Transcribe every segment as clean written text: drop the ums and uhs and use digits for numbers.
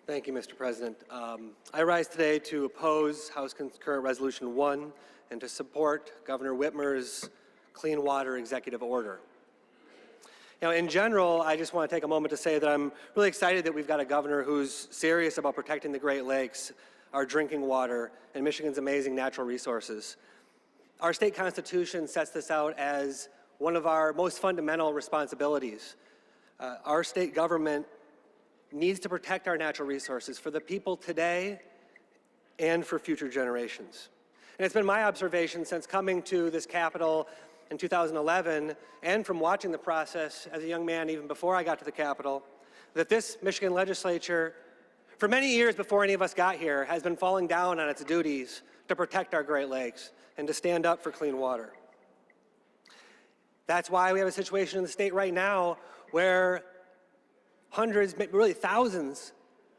Thank you, Mr. President. I rise today to oppose House Concurrent Resolution 1 and to support Governor Whitmer's Clean Water Executive Order. Now, in general, I just want to take a moment to say that I'm really excited that we've got a governor who's serious about protecting the Great Lakes, our drinking water, and Michigan's amazing natural resources. Our state constitution sets this out as one of our most fundamental responsibilities. Our state government needs to protect our natural resources for the people today and for future generations. And it's been my observation since coming to this Capitol in 2011 and from watching the process as a young man even before I got to the Capitol, that this Michigan Legislature, for many years before any of us got here, has been falling down on its duties to protect our Great Lakes and to stand up for clean water. That's why we have a situation in the state right now where hundreds, maybe really thousands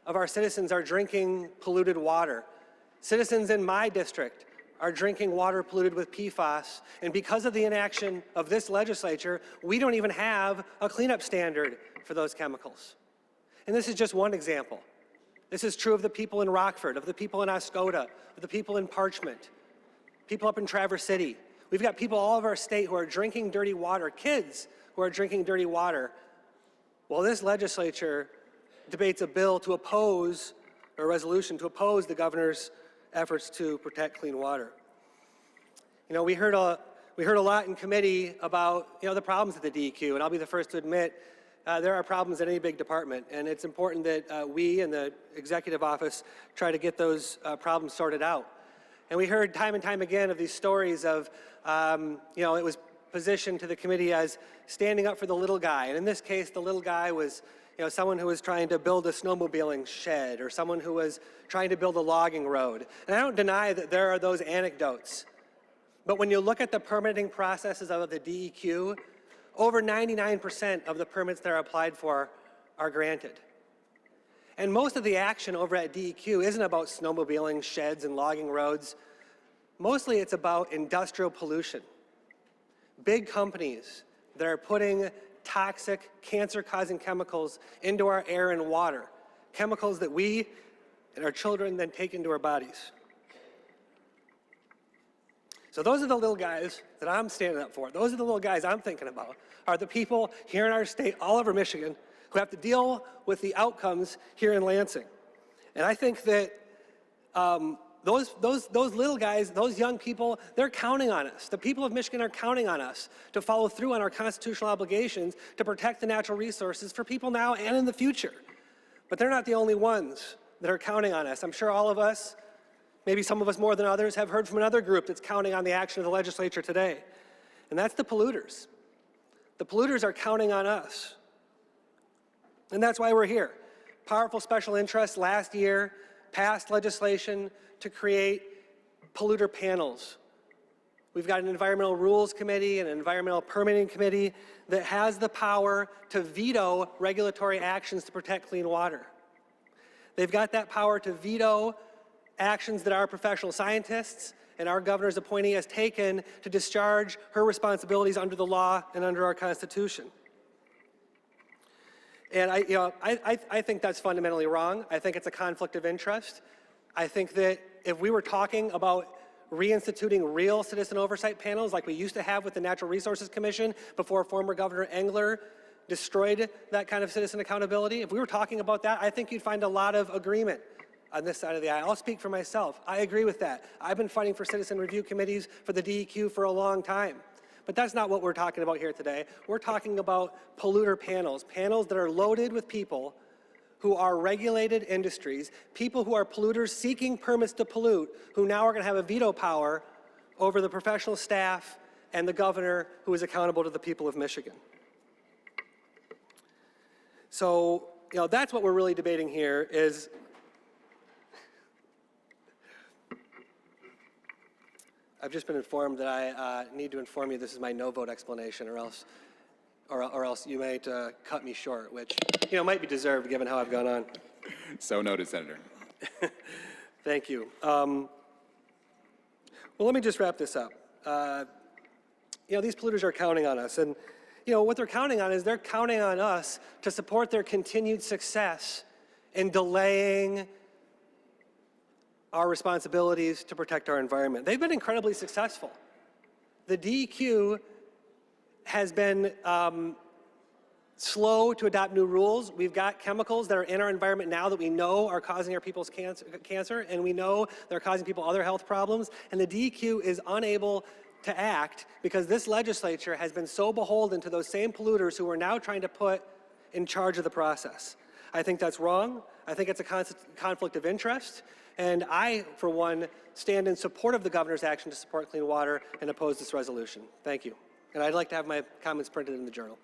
of our citizens are drinking polluted water. Citizens in my district are drinking water polluted with PFAS, and because of the inaction of this legislature, we don't even have a cleanup standard for those chemicals. And this is just one example. This is true of the people in Rockford, of the people in Oscoda, of the people in Parchment, people up in Traverse City. We've got people all over our state who are drinking dirty water, kids who are drinking dirty water. Well, this legislature debates a bill to oppose, or a resolution to oppose the governor's efforts to protect clean water. You know, we heard a lot in committee about, the problems at the DEQ, and I'll be the first to admit there are problems at any big department, and it's important that we and the executive office try to get those problems sorted out. And we heard time and time again of these stories of, it was positioned to the committee as standing up for the little guy. And in this case, the little guy was someone who was trying to build a snowmobiling shed or someone who was trying to build a logging road. And I don't deny that there are those anecdotes. But when you look at the permitting processes of the DEQ, over 99% of the permits that are applied for are granted. And most of the action over at DEQ isn't about snowmobiling, sheds, and logging roads. Mostly it's about industrial pollution. Big companies that are putting toxic, cancer-causing chemicals into our air and water, chemicals that we and our children then take into our bodies. So those are the little guys that I'm standing up for. Those are the little guys I'm thinking about, are the people here in our state, all over Michigan, who have to deal with the outcomes here in Lansing. And I think that those little guys, those young people, they're counting on us. The people of Michigan are counting on us to follow through on our constitutional obligations to protect the natural resources for people now and in the future. But they're not the only ones that are counting on us. I'm sure all of us, maybe some of us more than others, have heard from another group that's counting on the action of the legislature today. And that's the polluters. The polluters are counting on us. And that's why we're here. Powerful special interests last year passed legislation to create polluter panels. We've got an environmental rules committee and an environmental permitting committee that has the power to veto regulatory actions to protect clean water. They've got that power to veto actions that our professional scientists and our governor's appointee has taken to discharge her responsibilities under the law and under our Constitution. And I think that's fundamentally wrong. I think it's a conflict of interest. I think that if we were talking about reinstituting real citizen oversight panels like we used to have with the Natural Resources Commission before former Governor Engler destroyed that kind of citizen accountability, if we were talking about that, I think you'd find a lot of agreement on this side of the aisle. I'll speak for myself. I agree with that. I've been fighting for citizen review committees for the DEQ for a long time. But that's not what we're talking about here today. We're talking about polluter panels, panels that are loaded with people who are regulated industries, people who are polluters seeking permits to pollute, who now are going to have a veto power over the professional staff and the governor who is accountable to the people of Michigan. So, that's what we're really debating here is I've just been informed that I need to inform you this is my no vote explanation, or else you might cut me short, which might be deserved given how I've gone on. So noted, Senator. Thank you. Well, let me just wrap this up. These polluters are counting on us, and what they're counting on is they're counting on us to support their continued success in delaying our responsibilities to protect our environment. They've been incredibly successful. The DEQ has been slow to adopt new rules. We've got chemicals that are in our environment now that we know are causing our people's cancer, and we know they're causing people other health problems, and the DEQ is unable to act because this legislature has been so beholden to those same polluters who are now trying to put in charge of the process. I think that's wrong. I think it's a conflict of interest, and I, for one, stand in support of the governor's action to support clean water and oppose this resolution. Thank you. And I'd like to have my comments printed in the Journal.